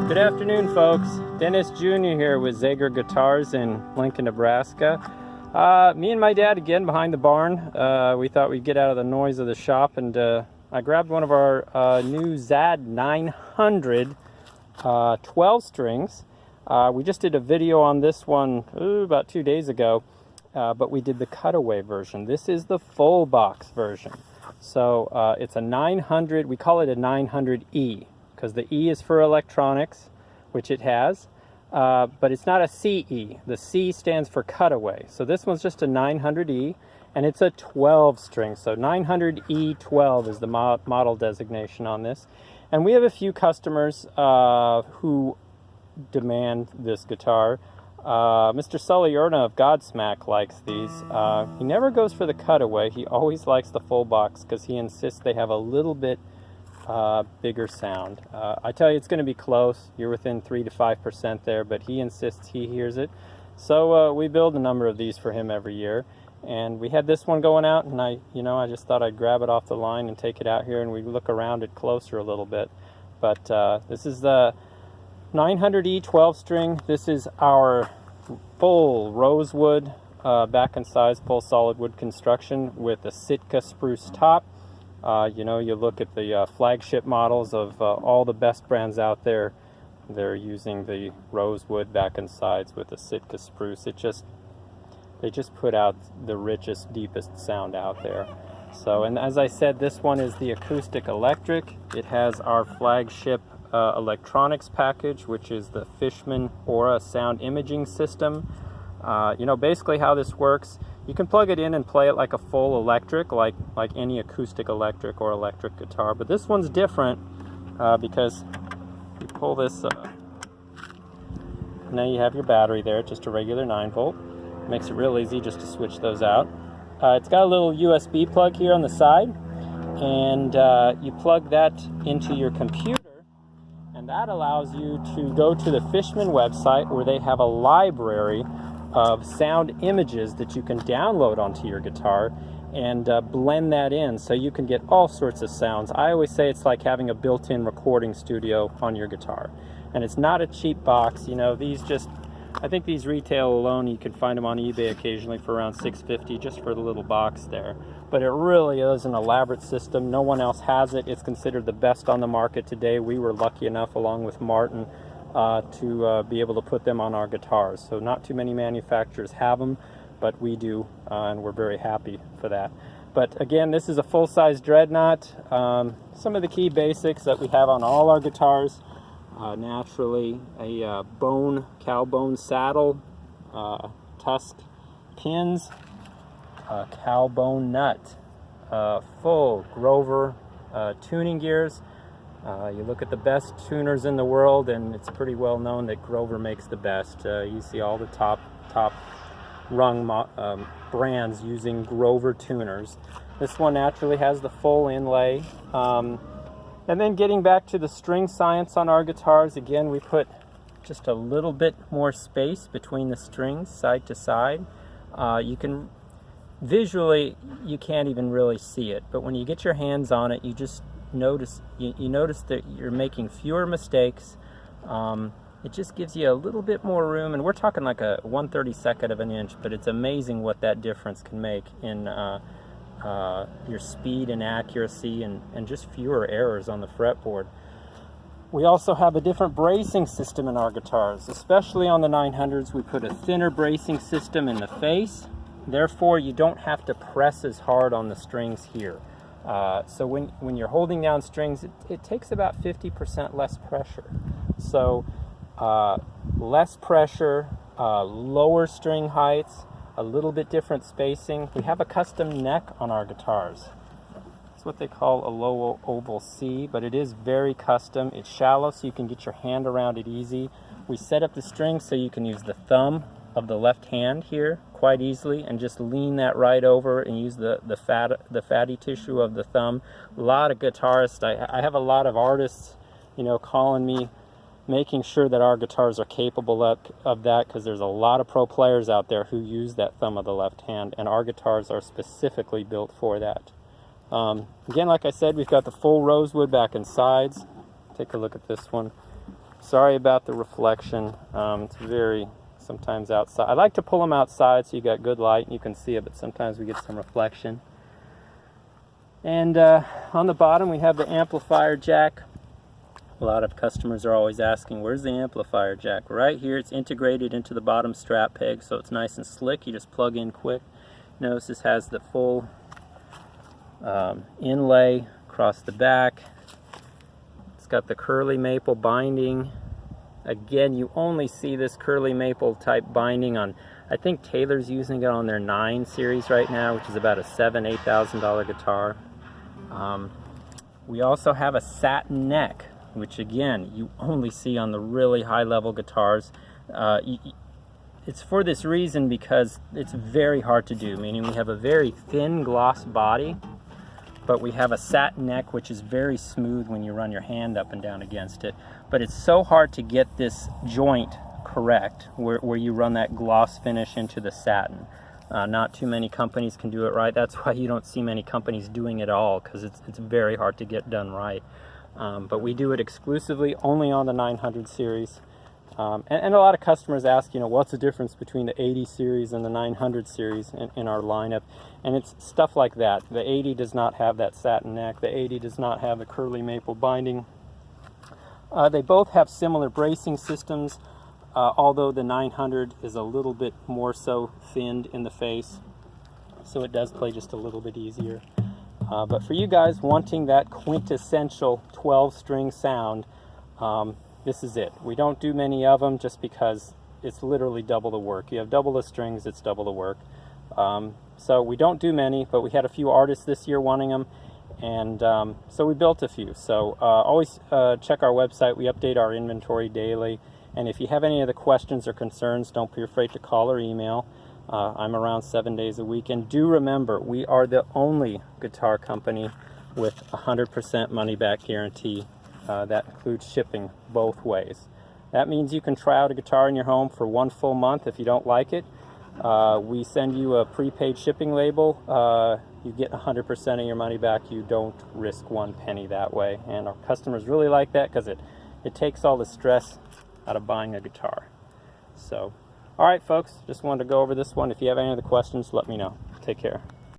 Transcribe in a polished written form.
Good afternoon, folks. Dennis Jr. here with Zager Guitars in Lincoln, Nebraska. Me and my dad again behind the barn. We thought we'd get out of the noise of the shop, and I grabbed one of our new ZAD900 12 strings. We just did a video on this one about 2 days ago, but we did the cutaway version. This is the full box version. So it's a 900, we call it a 900E, because the E is for electronics, which it has, but it's not a CE. The C stands for cutaway. So this one's just a 900E, and it's a 12 string. So 900E12 is the model designation on this. And we have a few customers who demand this guitar. Mr. Sully Erna of Godsmack likes these. He never goes for the cutaway. He always likes the full box because he insists they have a little bit bigger sound. I tell you, it's going to be close. You're within 3 to 5% there, but he insists he hears it. So we build a number of these for him every year. And we had this one going out, and I just thought I'd grab it off the line and take it out here, and we look around it closer a little bit. But this is the 900E 12 string. This is our full rosewood back and sides, full solid wood construction with a Sitka spruce top. You look at the flagship models of all the best brands out there, they're using the rosewood back and sides with the Sitka spruce. They just put out the richest, deepest sound out there. So, and as I said, this one is the Acoustic Electric. It has our flagship electronics package, which is the Fishman Aura sound imaging system. Basically how this works, you can plug it in and play it like a full electric, like any acoustic electric or electric guitar. But this one's different because you pull this, now you have your battery there, just a regular 9-volt. Makes it real easy just to switch those out. It's got a little USB plug here on the side, and you plug that into your computer, and that allows you to go to the Fishman website where they have a library of sound images that you can download onto your guitar and blend that in so you can get all sorts of sounds. I always say it's like having a built-in recording studio on your guitar. And it's not a cheap box. I think these retail alone, you can find them on eBay occasionally for around $6.50 just for the little box there. But it really is an elaborate system. No one else has it. It's considered the best on the market today. We were lucky enough, along with Martin, to be able to put them on our guitars. So not too many manufacturers have them, but we do, and we're very happy for that. But again, this is a full-size dreadnought. Some of the key basics that we have on all our guitars, naturally a cow bone saddle, tusk pins, a cow bone nut, full Grover tuning gears. You look at the best tuners in the world, and it's pretty well known that Grover makes the best. You see all the top rung brands using Grover tuners. This one naturally has the full inlay. And then getting back to the string science on our guitars, again, we put just a little bit more space between the strings side to side. Visually, you can't even really see it, but when you get your hands on it, you just notice that you're making fewer mistakes. It just gives you a little bit more room, and we're talking like a 1/32 of an inch, but it's amazing what that difference can make in your speed and accuracy and just fewer errors on the fretboard. We also have a different bracing system in our guitars, especially on the 900s. We put a thinner bracing system in the face, therefore you don't have to press as hard on the strings here. So when you're holding down strings, it takes about 50% less pressure. So less pressure, lower string heights, a little bit different spacing. We have a custom neck on our guitars. It's what they call a low oval C, but it is very custom. It's shallow, so you can get your hand around it easy. We set up the strings so you can use the thumb of the left hand here quite easily and just lean that right over and use the fatty tissue of the thumb. A lot of guitarists, I have a lot of artists, calling me, making sure that our guitars are capable of that, because there's a lot of pro players out there who use that thumb of the left hand, and our guitars are specifically built for that. Again, like I said, we've got the full rosewood back and sides. Take a look at this one. Sorry about the reflection. It's very, sometimes outside. I like to pull them outside so you got good light and you can see it, but sometimes we get some reflection. And on the bottom we have the amplifier jack. A lot of customers are always asking, where's the amplifier jack? Right here, it's integrated into the bottom strap peg, so it's nice and slick. You just plug in quick. Notice this has the full inlay across the back. It's got the curly maple binding. Again, you only see this curly maple type binding on, I think Taylor's using it on their 9 series right now, which is about a $8,000 guitar. We also have a satin neck, which again, you only see on the really high level guitars. It's for this reason because it's very hard to do, meaning we have a very thin gloss body, but we have a satin neck which is very smooth when you run your hand up and down against it. But it's so hard to get this joint correct where you run that gloss finish into the satin. Not too many companies can do it right. That's why you don't see many companies doing it all, because it's very hard to get done right. But we do it exclusively only on the 900 series. And a lot of customers ask, you know, what's the difference between the 80 series and the 900 series in our lineup? And it's stuff like that. The 80 does not have that satin neck. The 80 does not have the curly maple binding. They both have similar bracing systems, although the 900 is a little bit more so thinned in the face, so it does play just a little bit easier. But for you guys wanting that quintessential 12-string sound, this is it. We don't do many of them just because it's literally double the work. You have double the strings, it's double the work. So we don't do many, but we had a few artists this year wanting them, and so we built a few. So always check our website. We update our inventory daily, and if you have any other questions or concerns, don't be afraid to call or email. I'm around 7 days a week, and do remember, we are the only guitar company with 100% money-back guarantee. That includes shipping both ways. That means you can try out a guitar in your home for 1 full month. If you don't like it, we send you a prepaid shipping label. You get 100% of your money back. You don't risk 1 penny that way, and our customers really like that because it takes all the stress out of buying a guitar. So, all right, folks, just wanted to go over this one. If you have any other questions, let me know. Take care.